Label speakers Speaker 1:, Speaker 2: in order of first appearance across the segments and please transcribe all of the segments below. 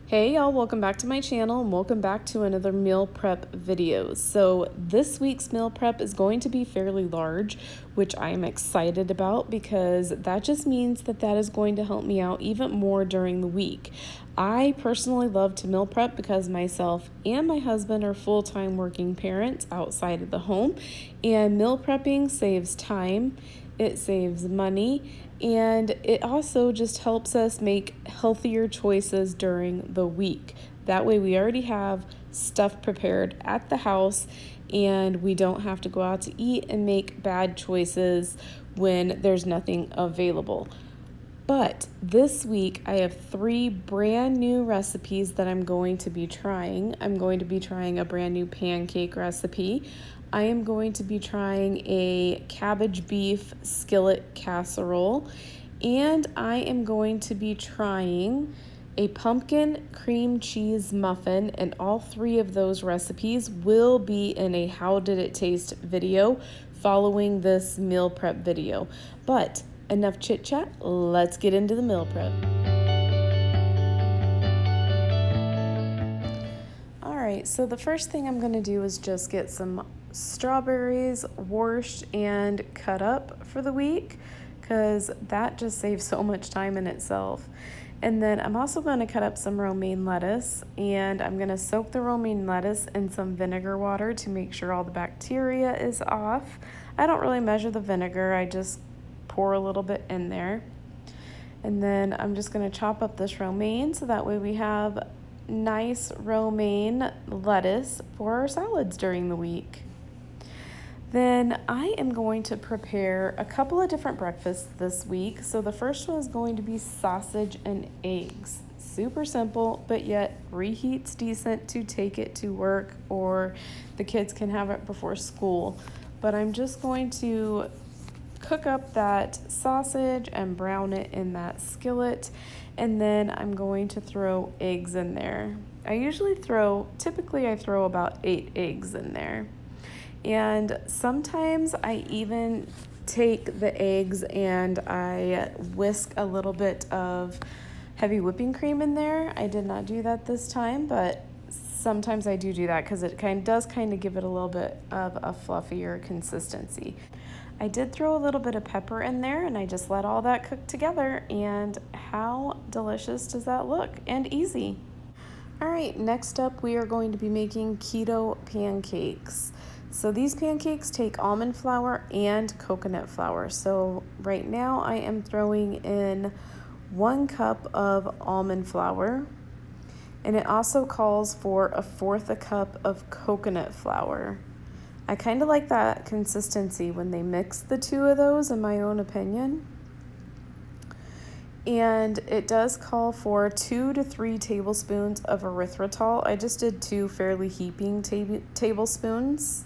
Speaker 1: Hey y'all, welcome back to my channel and welcome back to another meal prep video. So this week's meal prep is going to be fairly large, which I am excited about because that just means that is going to help me out even more during the week. I personally love to meal prep because myself and my husband are full-time working parents outside of the home, and meal prepping saves time, it saves money, and it also just helps us make healthier choices during the week. That way we already have stuff prepared at the house and we don't have to go out to eat and make bad choices when there's nothing available. But this week I have 3 brand new recipes that I'm going to be trying. I'm going to be trying a brand new pancake recipe. I am going to be trying a cabbage beef skillet casserole, and I am going to be trying a pumpkin cream cheese muffin, and all 3 of those recipes will be in a how did it taste video following this meal prep video. But enough chit chat, let's get into the meal prep. Alright, so the first thing I'm going to do is just get some strawberries washed and cut up for the week, because that just saves so much time in itself. And then I'm also going to cut up some romaine lettuce, and I'm going to soak the romaine lettuce in some vinegar water to make sure all the bacteria is off. I don't really measure the vinegar, I just pour a little bit in there. And then I'm just going to chop up this romaine so that way we have nice romaine lettuce for our salads during the week. Then I am going to prepare a couple of different breakfasts this week. So the first one is going to be sausage and eggs. Super simple, but yet reheats decent to take it to work, or the kids can have it before school. But I'm just going to cook up that sausage and brown it in that skillet, and then I'm going to throw eggs in there. Typically I throw about 8 eggs in there. And sometimes I even take the eggs and I whisk a little bit of heavy whipping cream in there. I did not do that this time, but sometimes I do that because it does give it a little bit of a fluffier consistency. I did throw a little bit of pepper in there, and I just let all that cook together, and how delicious does that look, and easy. All right, next up we are going to be making keto pancakes. So these pancakes take almond flour and coconut flour. So right now I am throwing in 1 cup of almond flour, and it also calls for 1/4 cup of coconut flour. I kind of like that consistency when they mix the 2 of those, in my own opinion. And it does call for 2 to 3 tablespoons of erythritol. I just did 2 fairly heaping tablespoons.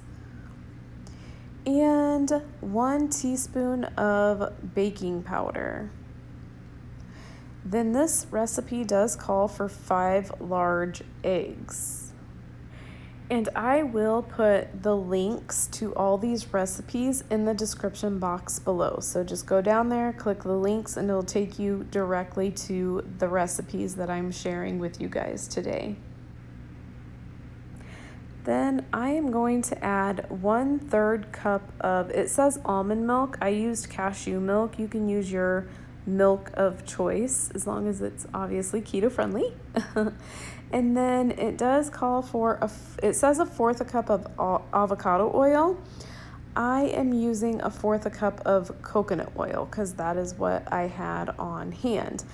Speaker 1: And 1 teaspoon of baking powder. Then this recipe does call for 5 large eggs. And I will put the links to all these recipes in the description box below. So just go down there, click the links, and it'll take you directly to the recipes that I'm sharing with you guys today. Then I am going to add 1/3 cup of, it says almond milk. I used cashew milk. You can use your milk of choice as long as it's obviously keto friendly. And then it does call for, it says 1/4 cup of avocado oil. I am using 1/4 cup of coconut oil because that is what I had on hand.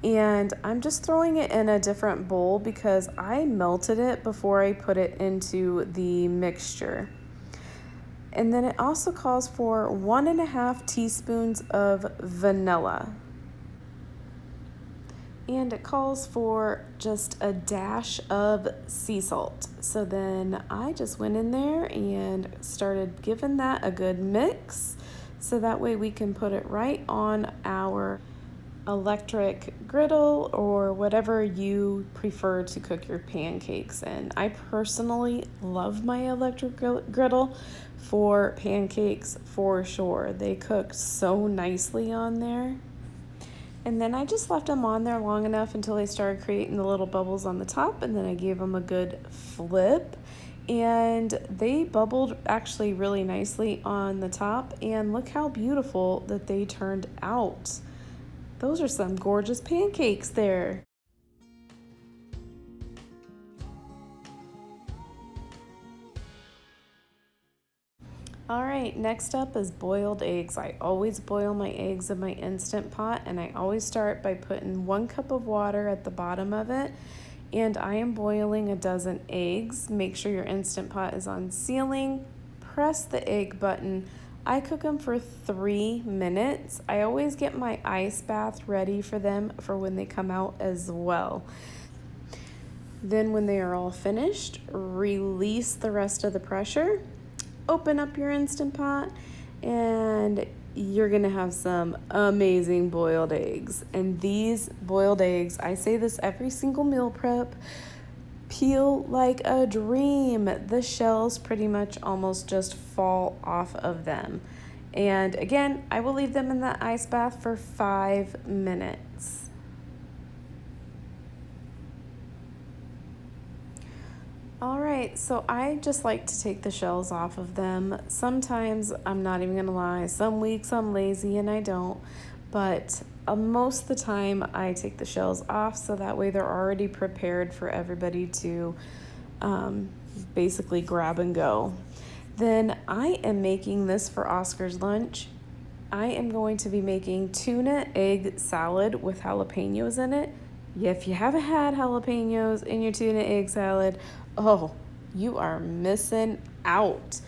Speaker 1: And I'm just throwing it in a different bowl because I melted it before I put it into the mixture. And then it also calls for 1.5 teaspoons of vanilla. And it calls for just a dash of sea salt. So then I just went in there and started giving that a good mix, so that way we can put it right on our electric griddle or whatever you prefer to cook your pancakes in. I personally love my electric griddle for pancakes for sure. They cook so nicely on there. And then I just left them on there long enough until they started creating the little bubbles on the top, and then I gave them a good flip. And they bubbled actually really nicely on the top, and look how beautiful that they turned out. Those are some gorgeous pancakes there. All right, next up is boiled eggs. I always boil my eggs in my Instant Pot, and I always start by putting 1 cup of water at the bottom of it. And I am boiling a dozen eggs. Make sure your Instant Pot is on sealing. Press the egg button. I cook them for 3 minutes. I always get my ice bath ready for them for when they come out as well. Then when they are all finished, release the rest of the pressure. Open up your Instant Pot, and you're gonna have some amazing boiled eggs. And these boiled eggs, I say this every single meal prep, peel like a dream. The shells pretty much almost just fall off of them. And again, I will leave them in the ice bath for 5 minutes. All right, so I just like to take the shells off of them. Sometimes, I'm not even gonna lie, some weeks I'm lazy and I don't, but most of the time I take the shells off so that way they're already prepared for everybody to basically grab and go. Then I am making this for Oscar's lunch. I am going to be making tuna egg salad with jalapenos in it. Yeah, if you haven't had jalapenos in your tuna egg salad, oh, you are missing out.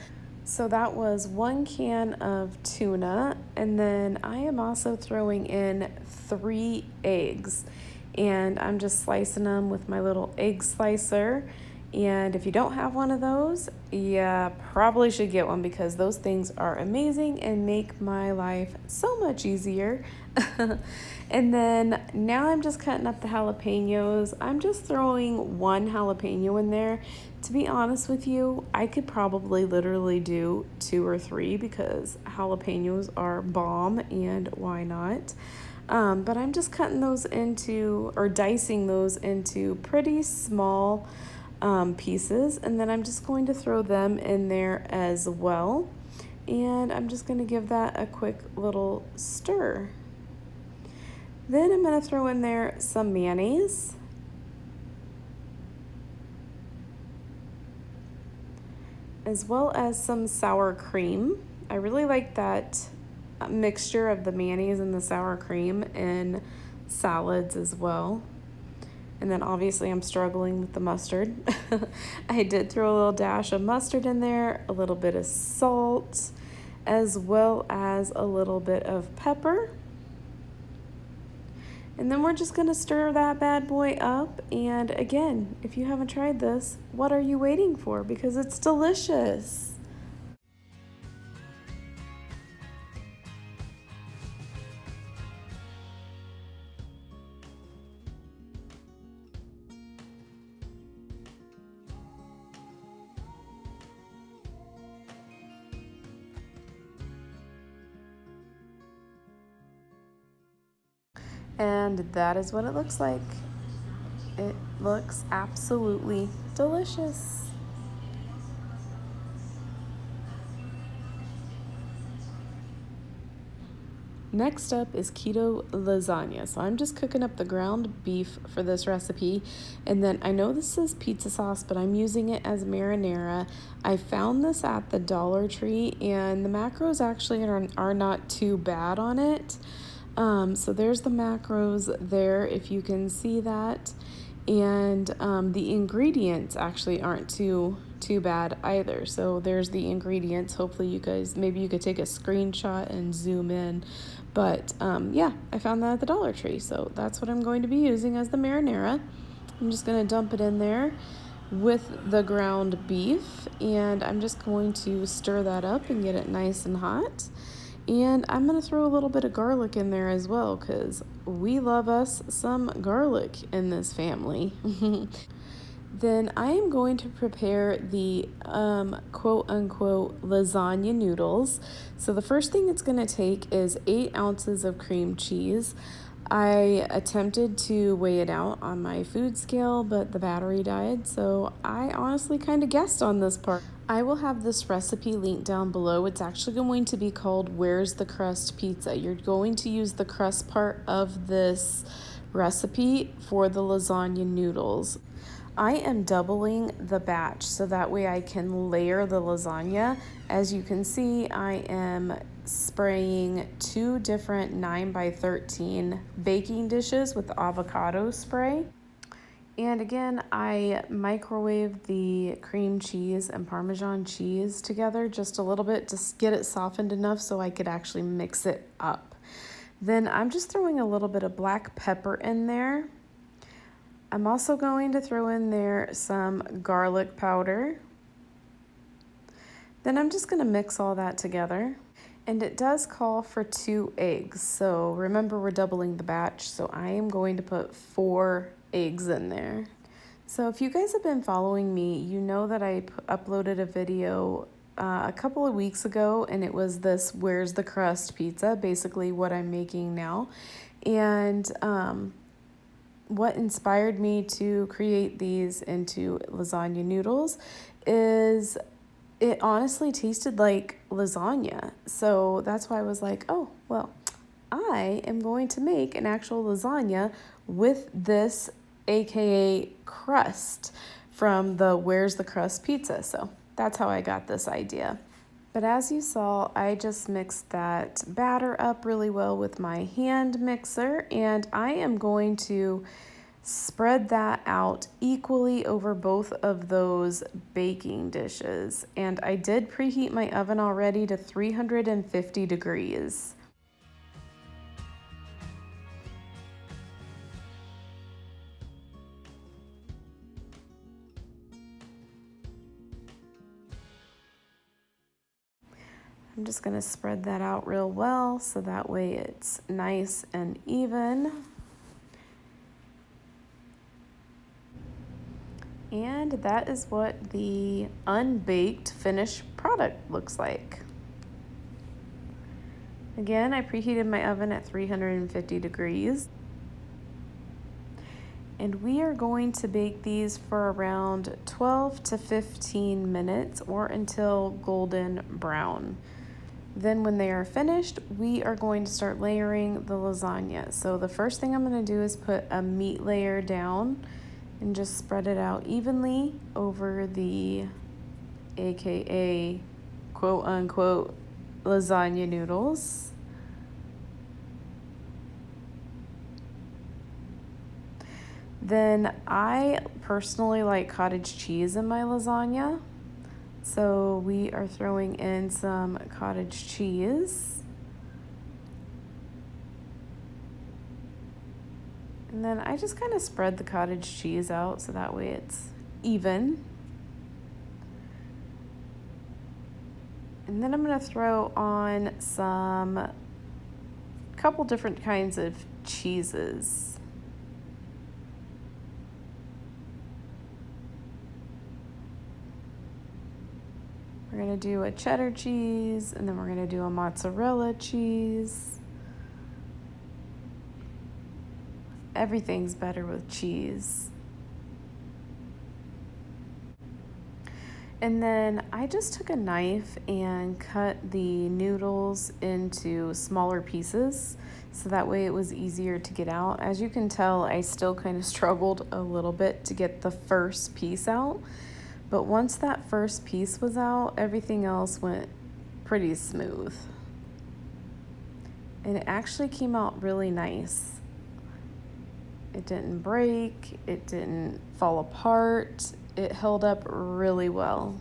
Speaker 1: So that was 1 can of tuna, and then I am also throwing in 3 eggs, and I'm just slicing them with my little egg slicer. And if you don't have one of those, yeah, probably should get one because those things are amazing and make my life so much easier. And then now I'm just cutting up the jalapenos. I'm just throwing 1 jalapeno in there. To be honest with you, I could probably literally do 2 or 3 because jalapenos are bomb, and why not? But I'm just cutting those into, or dicing those into pretty small pieces, and then I'm just going to throw them in there as well. And I'm just going to give that a quick little stir. Then I'm going to throw in there some mayonnaise. As well as some sour cream. I really like that mixture of the mayonnaise and the sour cream in salads as well. And then obviously I'm struggling with the mustard. I did throw a little dash of mustard in there, a little bit of salt, as well as a little bit of pepper. And then we're just gonna stir that bad boy up. And again, if you haven't tried this, what are you waiting for? Because it's delicious. And that is what it looks like. It looks absolutely delicious. Next up is keto lasagna. So I'm just cooking up the ground beef for this recipe. And then I know this is pizza sauce, but I'm using it as marinara. I found this at the Dollar Tree, and the macros actually are not too bad on it. So there's the macros there, if you can see that. And the ingredients actually aren't too bad either. So there's the ingredients. Hopefully you guys, maybe you could take a screenshot and zoom in. But yeah, I found that at the Dollar Tree. So that's what I'm going to be using as the marinara. I'm just going to dump it in there with the ground beef. And I'm just going to stir that up and get it nice and hot. And I'm going to throw a little bit of garlic in there as well because we love us some garlic in this family. Then I am going to prepare the quote-unquote lasagna noodles. So the first thing it's going to take is 8 ounces of cream cheese. I attempted to weigh it out on my food scale, but the battery died, so I honestly kind of guessed on this part. I will have this recipe linked down below. It's actually going to be called Where's the Crust Pizza. You're going to use the crust part of this recipe for the lasagna noodles. I am doubling the batch so that way I can layer the lasagna. As you can see, I am spraying 2 different 9x13 baking dishes with avocado spray. And again, I microwaved the cream cheese and Parmesan cheese together just a little bit to get it softened enough so I could actually mix it up. Then I'm just throwing a little bit of black pepper in there. I'm also going to throw in there some garlic powder. Then I'm just going to mix all that together. And it does call for 2 eggs. So remember, we're doubling the batch, so I am going to put 4 eggs in there. So if you guys have been following me, you know that I uploaded a video a couple of weeks ago, and it was this Where's the Crust pizza, basically what I'm making now. And what inspired me to create these into lasagna noodles is it honestly tasted like lasagna. So that's why I was like, oh, well, I am going to make an actual lasagna with this AKA crust from the Where's the Crust pizza. So that's how I got this idea. But as you saw, I just mixed that batter up really well with my hand mixer, and I am going to spread that out equally over both of those baking dishes. And I did preheat my oven already to 350 degrees. I'm just going to spread that out real well so that way it's nice and even. And that is what the unbaked finished product looks like. Again, I preheated my oven at 350 degrees. And we are going to bake these for around 12 to 15 minutes or until golden brown. Then when they are finished, we are going to start layering the lasagna. So the first thing I'm going to do is put a meat layer down and just spread it out evenly over the AKA quote unquote lasagna noodles. Then I personally like cottage cheese in my lasagna. So we are throwing in some cottage cheese. And then I just kind of spread the cottage cheese out so that way it's even. And then I'm going to throw on couple different kinds of cheeses. We're going to do a cheddar cheese, and then we're going to do a mozzarella cheese. Everything's better with cheese. And then I just took a knife and cut the noodles into smaller pieces so that way it was easier to get out. As you can tell, I still kind of struggled a little bit to get the first piece out. But once that first piece was out, everything else went pretty smooth. And it actually came out really nice. It didn't break, it didn't fall apart, it held up really well.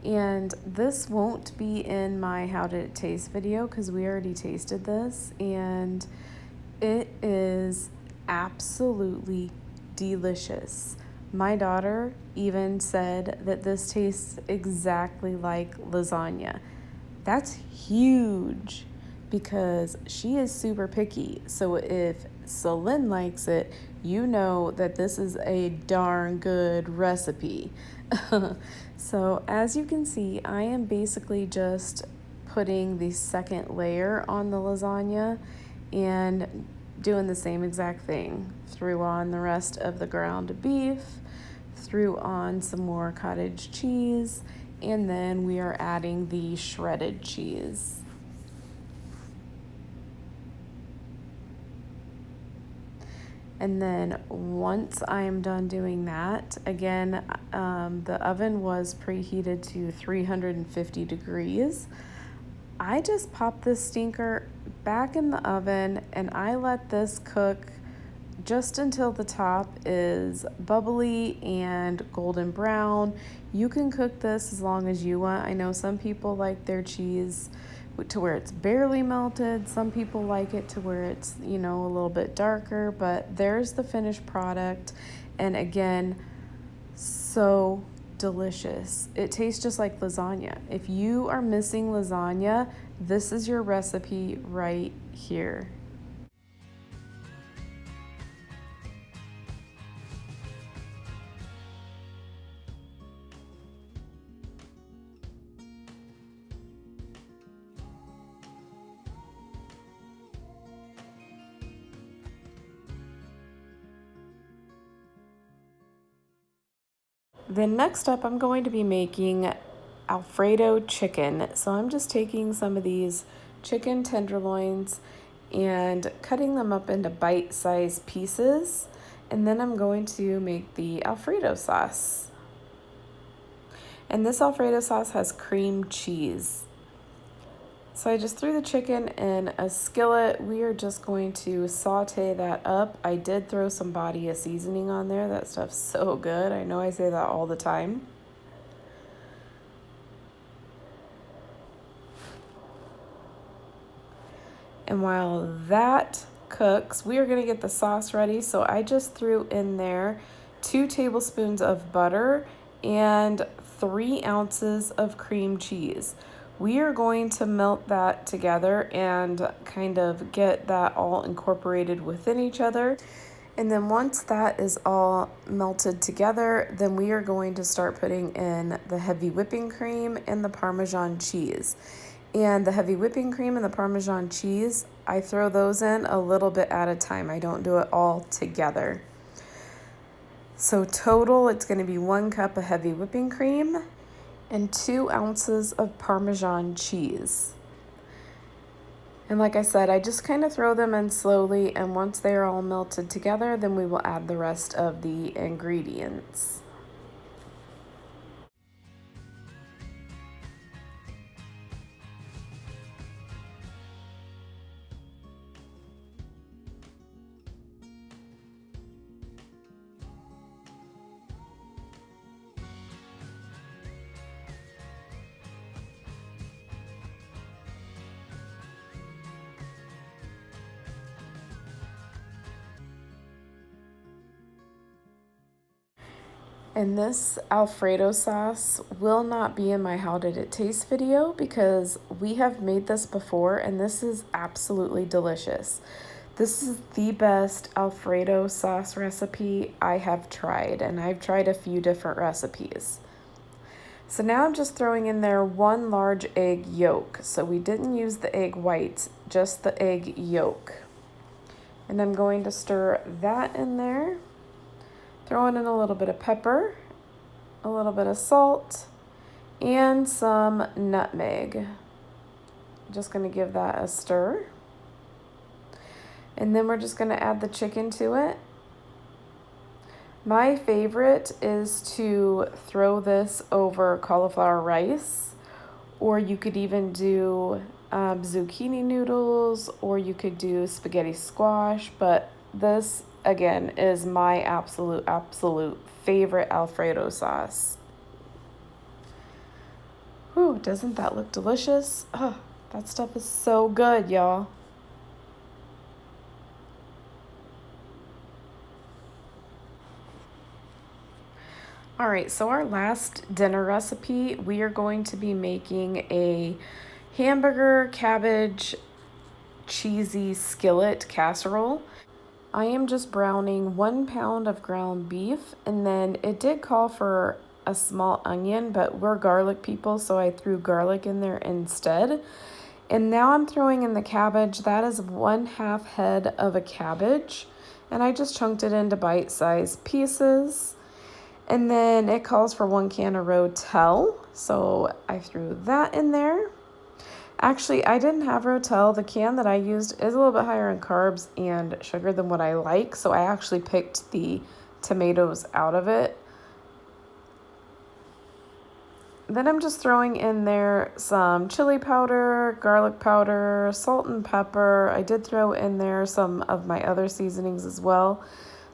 Speaker 1: And this won't be in my how did it taste video because we already tasted this, and it is absolutely delicious. My daughter even said that this tastes exactly like lasagna. That's huge because she is super picky. So if Celine likes it, you know that this is a darn good recipe. So as you can see, I am basically just putting the second layer on the lasagna and doing the same exact thing. Threw on the rest of the ground beef, threw on some more cottage cheese, and then we are adding the shredded cheese. And then once I am done doing that, again, the oven was preheated to 350 degrees. I just pop this stinker back in the oven and I let this cook just until the top is bubbly and golden brown. You can cook this as long as you want. I know some people like their cheese to where it's barely melted. Some people like it to where it's, a little bit darker, but there's the finished product. And again, so delicious. It tastes just like lasagna. If you are missing lasagna, this is your recipe right here. Then next up, I'm going to be making Alfredo chicken. So I'm just taking some of these chicken tenderloins and cutting them up into bite-sized pieces. And then I'm going to make the Alfredo sauce. And this Alfredo sauce has cream cheese. So I just threw the chicken in a skillet. We are just going to saute that up. I did throw some body of seasoning on there. That stuff's so good. I know I say that all the time. And while that cooks, we are going to get the sauce ready. So I just threw in there 2 tablespoons of butter and 3 ounces of cream cheese. We are going to melt that together and kind of get that all incorporated within each other. And then once that is all melted together, then we are going to start putting in the heavy whipping cream and the Parmesan cheese. And the heavy whipping cream and the Parmesan cheese, I throw those in a little bit at a time. I don't do it all together. So total, it's going to be 1 cup of heavy whipping cream and 2 ounces of Parmesan cheese. And like I said, I just kind of throw them in slowly, and once they are all melted together, then we will add the rest of the ingredients. And this Alfredo sauce will not be in my How Did It Taste video because we have made this before and this is absolutely delicious. This is the best Alfredo sauce recipe I have tried, and I've tried a few different recipes. So now I'm just throwing in there 1 large egg yolk. So we didn't use the egg whites, just the egg yolk. And I'm going to stir that in there. Throwing in a little bit of pepper, a little bit of salt, and some nutmeg. Just going to give that a stir. And then we're just going to add the chicken to it. My favorite is to throw this over cauliflower rice, or you could even do zucchini noodles, or you could do spaghetti squash, but this again is my absolute favorite Alfredo sauce. Whew, doesn't that look delicious? Oh, that stuff is so good, y'all. All right, so our last dinner recipe, we are going to be making a hamburger, cabbage, cheesy skillet casserole. I am just browning 1 pound of ground beef, and then it did call for a small onion, but we're garlic people, so I threw garlic in there instead. And now I'm throwing in the cabbage. That is 1/2 head of a cabbage, and I just chunked it into bite-sized pieces. And then it calls for 1 can of Rotel, so I threw that in there. Actually, I didn't have Rotel. The can that I used is a little bit higher in carbs and sugar than what I like, so I actually picked the tomatoes out of it. Then I'm just throwing in there some chili powder, garlic powder, salt and pepper. I did throw in there some of my other seasonings as well,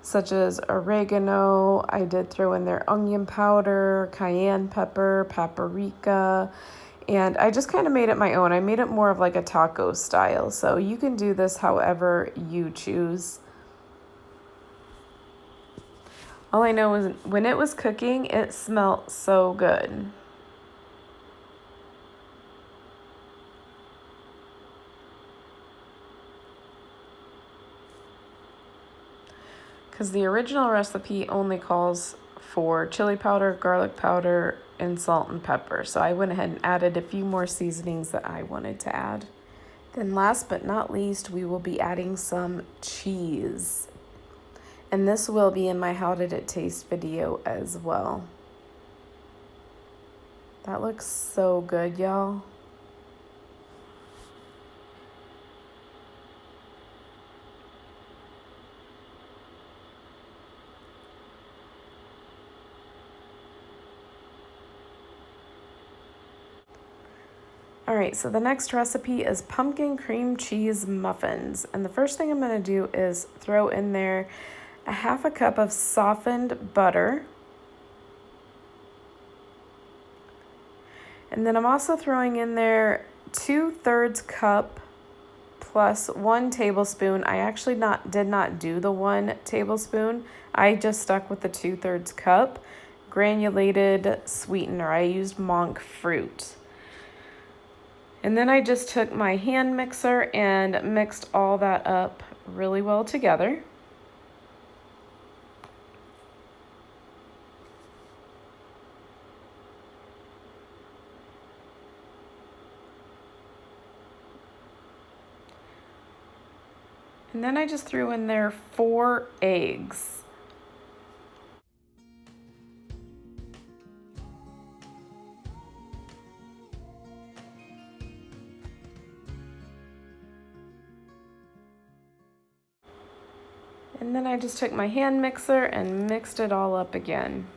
Speaker 1: such as oregano. I did throw in there onion powder, cayenne pepper, paprika, and I just kind of made it my own. I made it more of like a taco style, so you can do this however you choose. All I know is when it was cooking, it smelled so good. Because the original recipe only calls for chili powder, garlic powder, and salt and pepper. So I went ahead and added a few more seasonings that I wanted to add. Then last but not least, we will be adding some cheese. And this will be in my How Did It Taste video as well. That looks so good, y'all. All right, so the next recipe is pumpkin cream cheese muffins. And the first thing I'm gonna do is throw in there 1/2 cup of softened butter. And then I'm also throwing in there 2/3 cup plus 1 tablespoon. I actually did not do the 1 tablespoon. I just stuck with the 2/3 cup granulated sweetener. I used monk fruit. And then I just took my hand mixer and mixed all that up really well together. And then I just threw in there 4 eggs. And then I just took my hand mixer and mixed it all up again.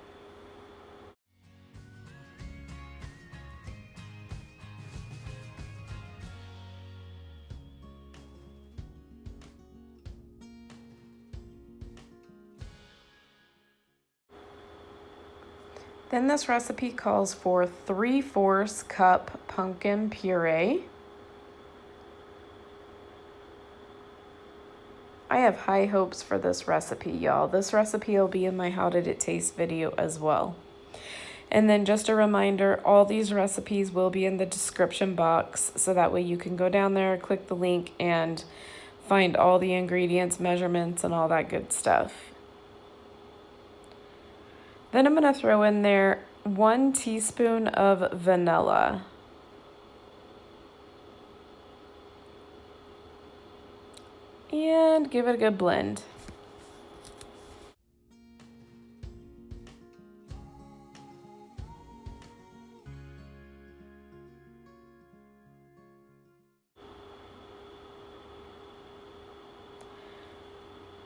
Speaker 1: Then this recipe calls for 3/4 cup pumpkin puree. I have high hopes for this recipe, y'all. This recipe will be in my How Did It Taste video as well. And then just a reminder, all these recipes will be in the description box, so that way you can go down there, click the link, and find all the ingredients, measurements, and all that good stuff. Then I'm gonna throw in there 1 teaspoon of vanilla. And give it a good blend.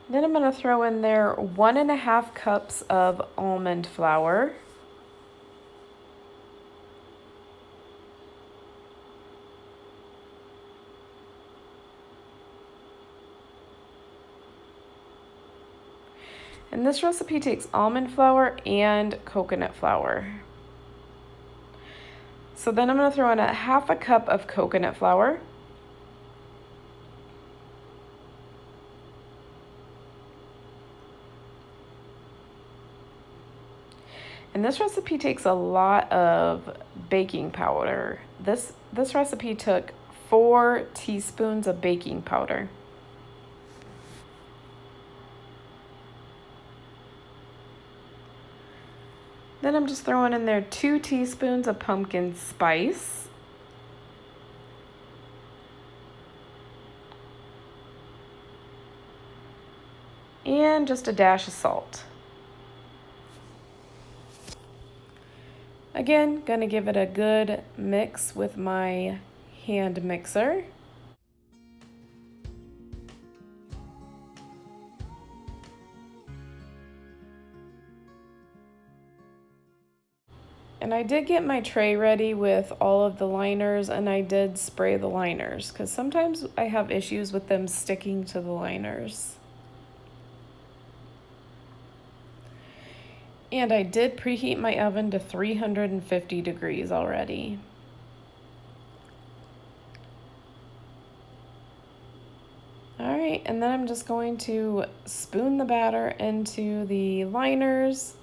Speaker 1: Then I'm going to throw in there 1.5 cups of almond flour. And this recipe takes almond flour and coconut flour. So then I'm going to throw in 1/2 cup of coconut flour. And this recipe takes a lot of baking powder. This recipe took 4 teaspoons of baking powder. Then I'm just throwing in there 2 teaspoons of pumpkin spice. And just a dash of salt. Again, gonna give it a good mix with my hand mixer. And I did get my tray ready with all of the liners, and I did spray the liners because sometimes I have issues with them sticking to the liners. And I did preheat my oven to 350 degrees already. All right, and then I'm just going to spoon the batter into the liners.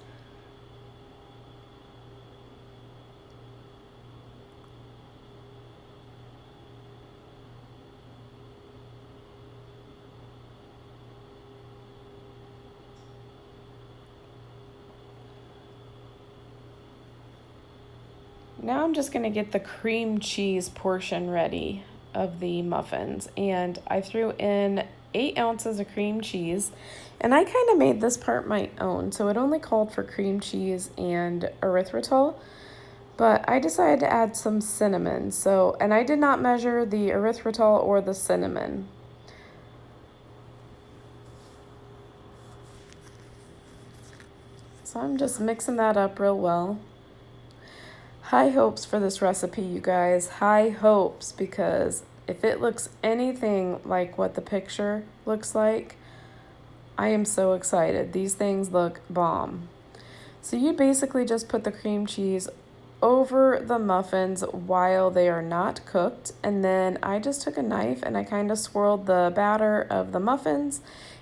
Speaker 1: Now I'm just gonna get the cream cheese portion ready of the muffins, and I threw in 8 ounces of cream cheese, and I kind of made this part my own, so it only called for cream cheese and erythritol, but I decided to add some cinnamon, and I did not measure the erythritol or the cinnamon. So I'm just mixing that up real well. High hopes for this recipe, you guys. High hopes, because if it looks anything like what the picture looks like, I am so excited. These things look bomb. So you basically just put the cream cheese over the muffins while they are not cooked, and then I just took a knife and I kind of swirled the batter of the muffins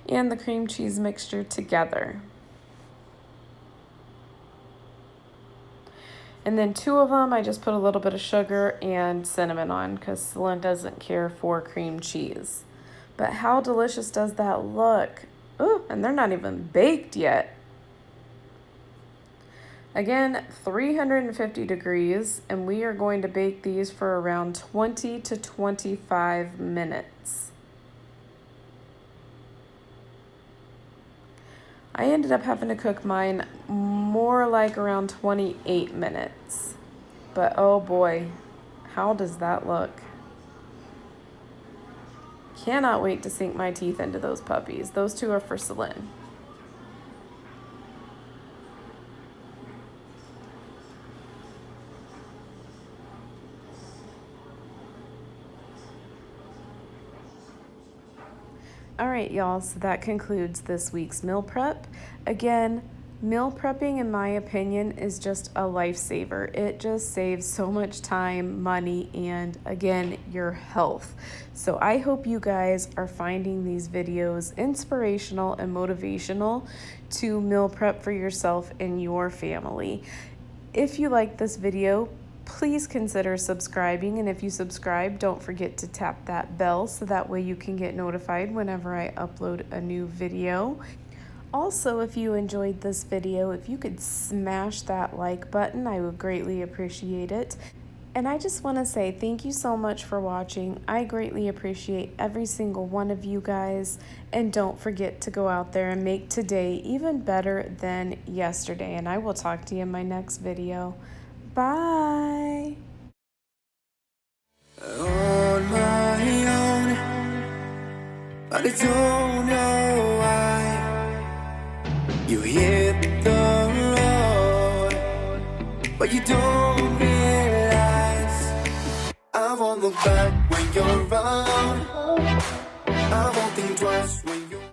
Speaker 1: and the cream cheese mixture together. And then 2 of them, I just put a little bit of sugar and cinnamon on because Celine doesn't care for cream cheese. But how delicious does that look? Ooh, and they're not even baked yet. Again, 350 degrees, and we are going to bake these for around 20 to 25 minutes. I ended up having to cook mine more like around 28 minutes. But oh boy, how does that look? Cannot wait to sink my teeth into those puppies. Those 2 are for Celine. All right, y'all, so that concludes this week's meal prep. Again, meal prepping, in my opinion, is just a lifesaver. It just saves so much time, money, and again, your health. So I hope you guys are finding these videos inspirational and motivational to meal prep for yourself and your family. If you like this video, please consider subscribing, and if you subscribe, don't forget to tap that bell so that way you can get notified whenever I upload a new video. Also, if you enjoyed this video, if you could smash that like button, I would greatly appreciate it. And I just want to say thank you so much for watching. I greatly appreciate every single one of you guys, and don't forget to go out there and make today even better than yesterday, and I will talk to you in my next video. Bye. On my own, but I don't know why you hit the road, but you don't realize I won't look back when you're around. I won't think twice when